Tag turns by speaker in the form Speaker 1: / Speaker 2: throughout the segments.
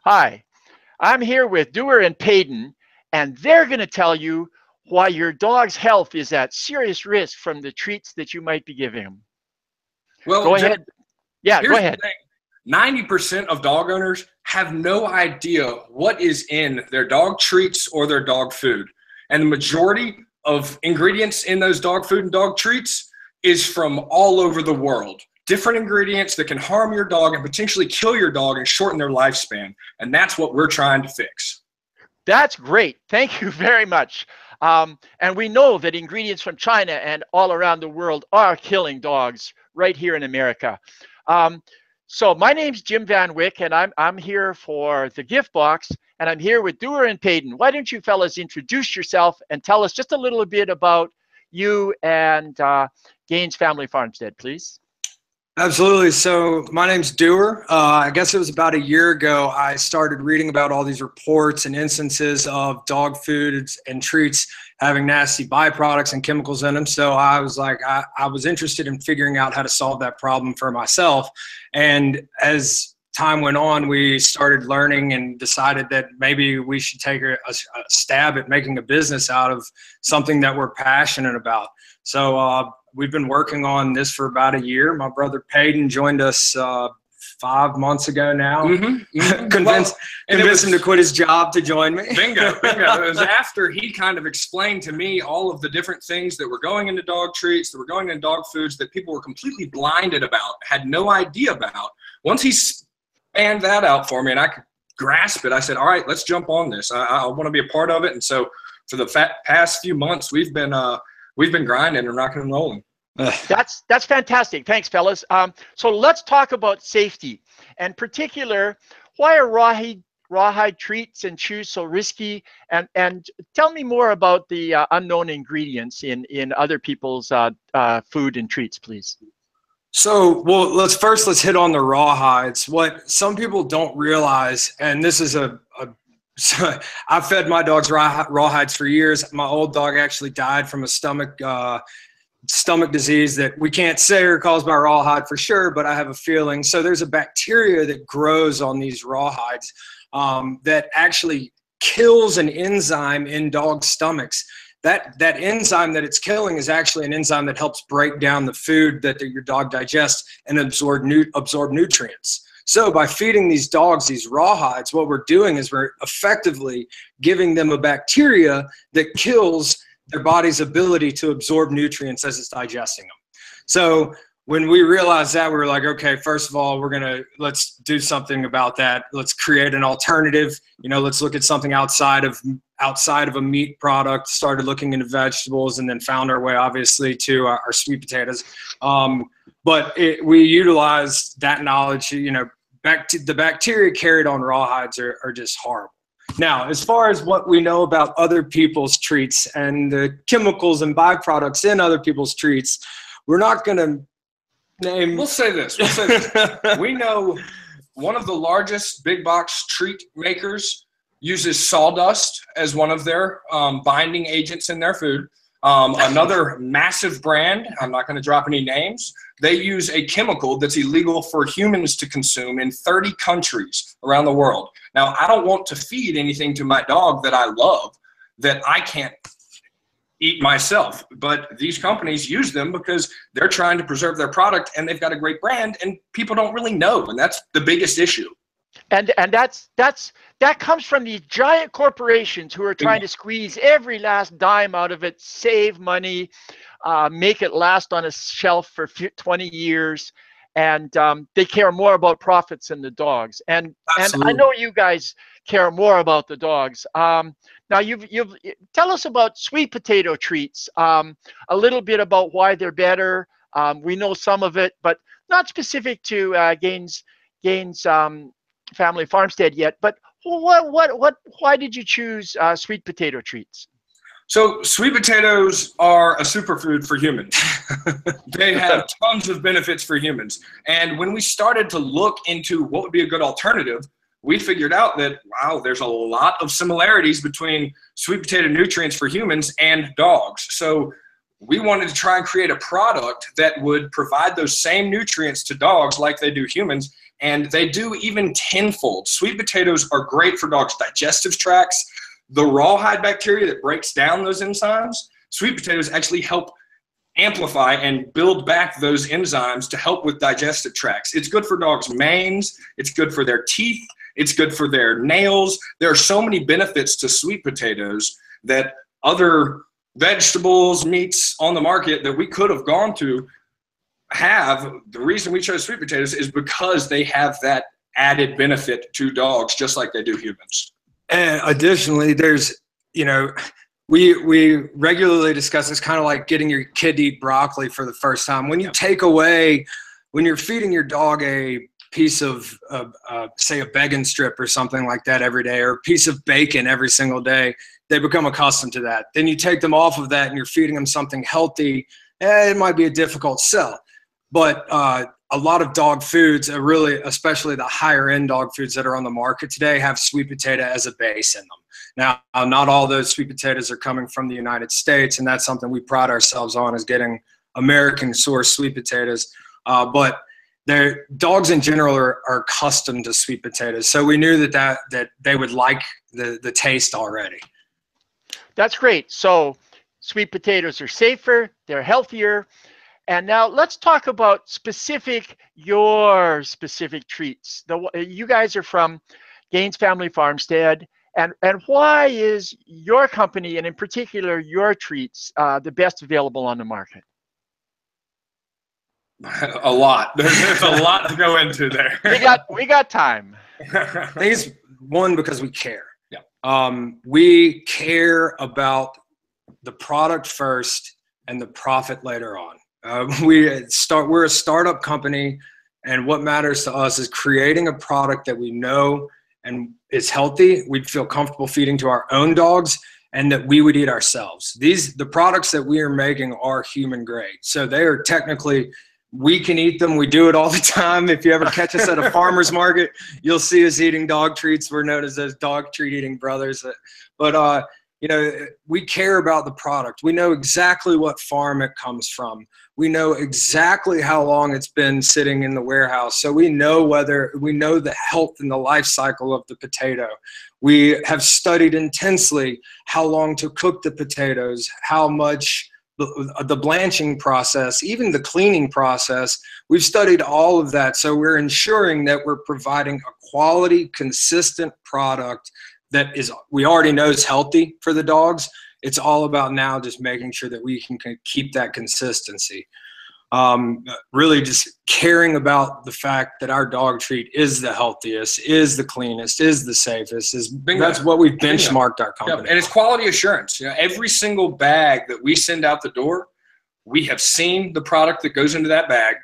Speaker 1: Hi, I'm here with Dewar and Payton, and they're going to tell you why your dog's health is at serious risk from the treats that you might be giving him.
Speaker 2: Well,
Speaker 1: Go
Speaker 2: Jeff,
Speaker 1: ahead. Yeah, go
Speaker 2: here's the
Speaker 1: ahead.
Speaker 2: thing. 90% of dog owners have no idea what is in their dog treats or their dog food. And the majority of ingredients in those dog food and dog treats is from all over the world. Different ingredients that can harm your dog and potentially kill your dog and shorten their lifespan. And that's what we're trying to fix.
Speaker 1: That's great. Thank you very much. And we know that ingredients from China and all around the world are killing dogs right here in America. So my name's Jim Van Wyck, and I'm here for the gift box, and I'm here with Dewar and Payton. Why don't you fellas introduce yourself and tell us just a little bit about you and Gaines Family Farmstead, please?
Speaker 3: Absolutely. So my name's Dewar. I guess it was about a year ago I started reading about all these reports and instances of dog foods and treats having nasty byproducts and chemicals in them. So I was like, I was interested in figuring out how to solve that problem for myself. And as time went on, we started learning and decided that maybe we should take a stab at making a business out of something that we're passionate about. So we've been working on this for about a year. My brother Payton joined us 5 months ago now. Convinced him to quit his job to join me.
Speaker 2: Bingo. It was after he kind of explained to me all of the different things that were going into dog treats, that were going into dog foods that people were completely blinded about, had no idea about. Once he spanned that out for me and I could grasp it, I said, all right, let's jump on this. I want to be a part of it. And so for the past few months, we've been grinding and rocking and rolling.
Speaker 1: That's fantastic. Thanks, fellas. So let's talk about safety, and particular, why are rawhide treats and chews so risky? And tell me more about the unknown ingredients in other people's food and treats, please.
Speaker 3: So, well, let's hit on the rawhides. What some people don't realize, and this is so I've fed my dogs rawhides for years. My old dog actually died from a stomach disease that we can't say are caused by rawhide for sure, but I have a feeling. So there's a bacteria that grows on these rawhides that actually kills an enzyme in dog stomachs. That enzyme that it's killing is actually an enzyme that helps break down the food that your dog digests and absorb nutrients. So by feeding these dogs these rawhides, what we're doing is we're effectively giving them a bacteria that kills their body's ability to absorb nutrients as it's digesting them. So when we realized that, we were like, okay, first of all, let's do something about that. Let's create an alternative. Let's look at something outside of a meat product. Started looking into vegetables, and then found our way, obviously, to our sweet potatoes. But we utilized that knowledge. The bacteria carried on rawhides are just horrible. Now, as far as what we know about other people's treats and the chemicals and byproducts in other people's treats, we're not going to name.
Speaker 2: We'll say this. We know one of the largest big box treat makers uses sawdust as one of their binding agents in their food. Another massive brand, I'm not going to drop any names, they use a chemical that's illegal for humans to consume in 30 countries around the world. Now, I don't want to feed anything to my dog that I love that I can't eat myself, but these companies use them because they're trying to preserve their product and they've got a great brand and people don't really know, and that's the biggest issue.
Speaker 1: And that comes from these giant corporations who are trying to squeeze every last dime out of it, save money, make it last on a shelf for 20 years, and they care more about profits than the dogs. And I know you guys care more about the dogs. Now you've tell us about sweet potato treats. A little bit about why they're better. We know some of it, but not specific to Gaines Family Farmstead yet. But why did you choose sweet potato treats?
Speaker 2: So sweet potatoes are a superfood for humans. They have tons of benefits for humans. And when we started to look into what would be a good alternative, we figured out that, wow, there's a lot of similarities between sweet potato nutrients for humans and dogs. So we wanted to try and create a product that would provide those same nutrients to dogs like they do humans, and they do even tenfold. Sweet potatoes are great for dogs' digestive tracts. The rawhide bacteria that breaks down those enzymes, sweet potatoes actually help amplify and build back those enzymes to help with digestive tracts. It's good for dogs' manes. It's good for their teeth. It's good for their nails. There are so many benefits to sweet potatoes that other vegetables, meats on the market that we could have gone to have. The reason we chose sweet potatoes is because they have that added benefit to dogs, just like they do humans.
Speaker 3: And additionally, there's, we regularly discuss this, kind of like getting your kid to eat broccoli for the first time. When you take away, when you're feeding your dog a piece of say a bacon strip or something like that every day, or a piece of bacon every single day, they become accustomed to that. Then you take them off of that and you're feeding them something healthy, it might be a difficult sell. But a lot of dog foods are really, especially the higher end dog foods that are on the market today, have sweet potato as a base in them. Now, not all those sweet potatoes are coming from the United States, and that's something we pride ourselves on, is getting American sourced sweet potatoes. But dogs in general are accustomed to sweet potatoes. So we knew that they would like the taste already.
Speaker 1: That's great. So sweet potatoes are safer, they're healthier. And now let's talk about your specific treats. You guys are from Gaines Family Farmstead. And why is your company, and in particular your treats, the best available on the market?
Speaker 2: A lot. There's a lot to go into there.
Speaker 1: We got time.
Speaker 3: I think it's one, because we care.
Speaker 2: Yeah.
Speaker 3: We care about the product first and the profit later on. We're a startup company, and what matters to us is creating a product that we know and is healthy, we'd feel comfortable feeding to our own dogs, and that we would eat ourselves. The products that we are making are human grade. So they are technically, we can eat them. We do it all the time. If you ever catch us at a farmer's market, you'll see us eating dog treats. We're known as those dog treat eating brothers. But we care about the product. We know exactly what farm it comes from. We know exactly how long it's been sitting in the warehouse. So we know the health and the life cycle of the potato. We have studied intensely how long to cook the potatoes, how much the blanching process, even the cleaning process. We've studied all of that. So we're ensuring that we're providing a quality, consistent product that we already know is healthy for the dogs. It's all about now just making sure that we can keep that consistency. Really just caring about the fact that our dog treat is the healthiest, is the cleanest, is the safest. That's what we've benchmarked our company.
Speaker 2: Yeah, and it's quality assurance. Every single bag that we send out the door, we have seen the product that goes into that bag.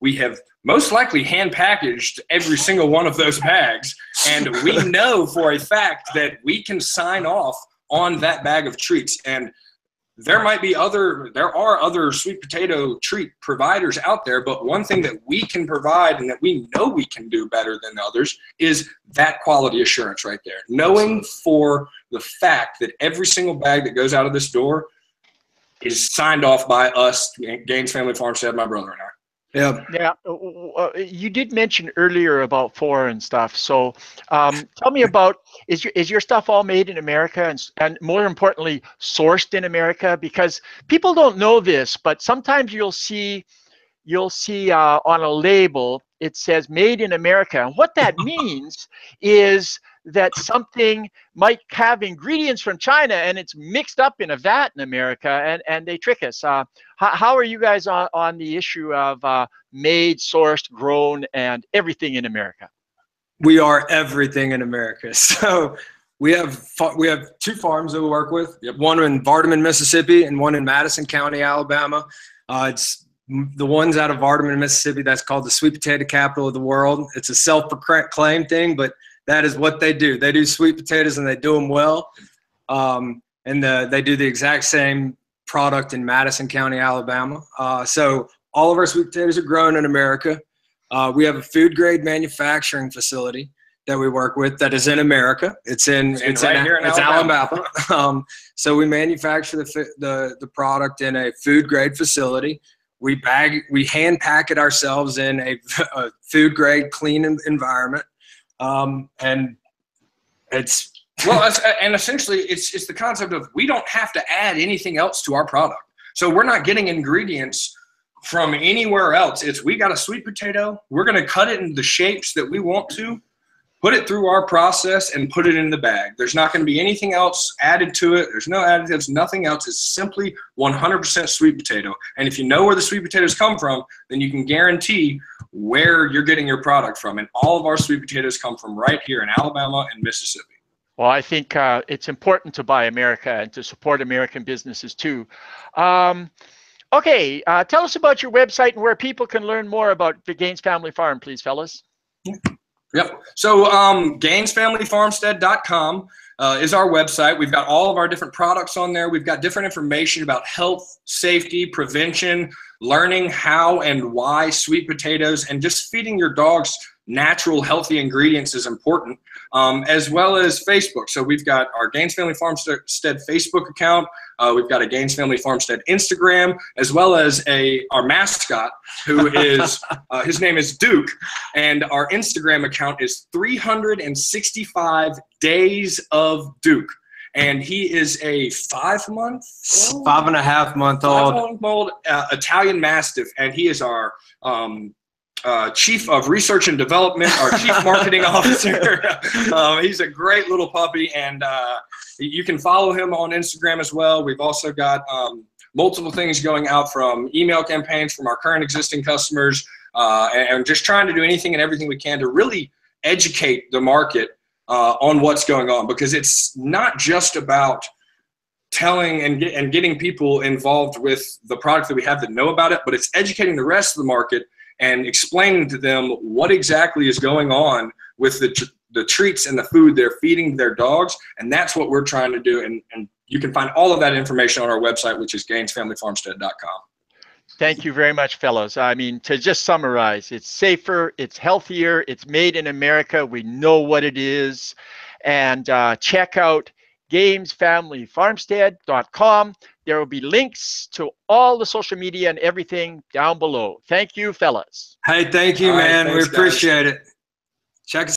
Speaker 2: We have most likely hand packaged every single one of those bags. And we know for a fact that we can sign off on that bag of treats. And there are other sweet potato treat providers out there, but one thing that we can provide and that we know we can do better than others is that quality assurance right there. Knowing for the fact that every single bag that goes out of this door is signed off by us, Gaines Family Farmstead, my brother and I.
Speaker 3: Yeah.
Speaker 1: You did mention earlier about foreign stuff. So tell me about, is your stuff all made in America, and more importantly, sourced in America? Because people don't know this, but sometimes you'll see on a label, it says made in America. And what that means is that something might have ingredients from China and it's mixed up in a vat in America, and they trick us. How are you guys on the issue of made, sourced, grown, and everything in America?
Speaker 3: We are everything in America. So we have two farms that we work with.
Speaker 2: Yep.
Speaker 3: One in Vardaman, Mississippi, and one in Madison County, Alabama. It's the ones out of Vardaman, Mississippi, that's called the sweet potato capital of the world. It's a self-proclaimed thing, but that is what they do. They do sweet potatoes, and they do them well. They do the exact same product in Madison County, Alabama. So all of our sweet potatoes are grown in America. We have a food grade manufacturing facility that we work with that is in America. It's Alabama. So we manufacture the product in a food grade facility. We hand pack it ourselves in a food grade, clean environment. And it's
Speaker 2: well, and essentially it's the concept of we don't have to add anything else to our product. So we're not getting ingredients from anywhere else. We got a sweet potato. We're going to cut it into the shapes that we want to, put it through our process, and put it in the bag. There's not going to be anything else added to it. There's no additives, nothing else. It's simply 100% sweet potato. And if you know where the sweet potatoes come from, then you can guarantee where you're getting your product from. And all of our sweet potatoes come from right here in Alabama and Mississippi.
Speaker 1: Well, I think it's important to buy America and to support American businesses too. Okay, tell us about your website and where people can learn more about the Gaines Family Farm, please, fellas.
Speaker 2: Yep. So GainesFamilyFarmstead.com is our website. We've got all of our different products on there. We've got different information about health, safety, prevention, learning how and why sweet potatoes, and just feeding your dogs natural, healthy ingredients is important, as well as Facebook. So we've got our Gaines Family Farmstead Facebook account. We've got a Gaines Family Farmstead Instagram, as well as our mascot, who is, his name is Duke, and our Instagram account is 365 Days of Duke. And he is a
Speaker 3: 5.5-month-old
Speaker 2: Italian Mastiff, and he is our Chief of Research and Development, our Chief Marketing Officer. He's a great little puppy, and you can follow him on Instagram as well. We've also got multiple things going out, from email campaigns from our current existing customers, and just trying to do anything and everything we can to really educate the market on what's going on, because it's not just about telling and getting people involved with the product that we have that know about it, but it's educating the rest of the market and explaining to them what exactly is going on with the treats and the food they're feeding their dogs. And that's what we're trying to do. And you can find all of that information on our website, which is GainesFamilyFarmstead.com.
Speaker 1: Thank you very much, fellows. I mean, to just summarize, it's safer, it's healthier, it's made in America. We know what it is. And check out GainesFamilyFarmstead.com. There will be links to all the social media and everything down below. Thank you, fellas.
Speaker 3: Hey, thank you, man.
Speaker 2: Right, thanks,
Speaker 3: we appreciate it. Check us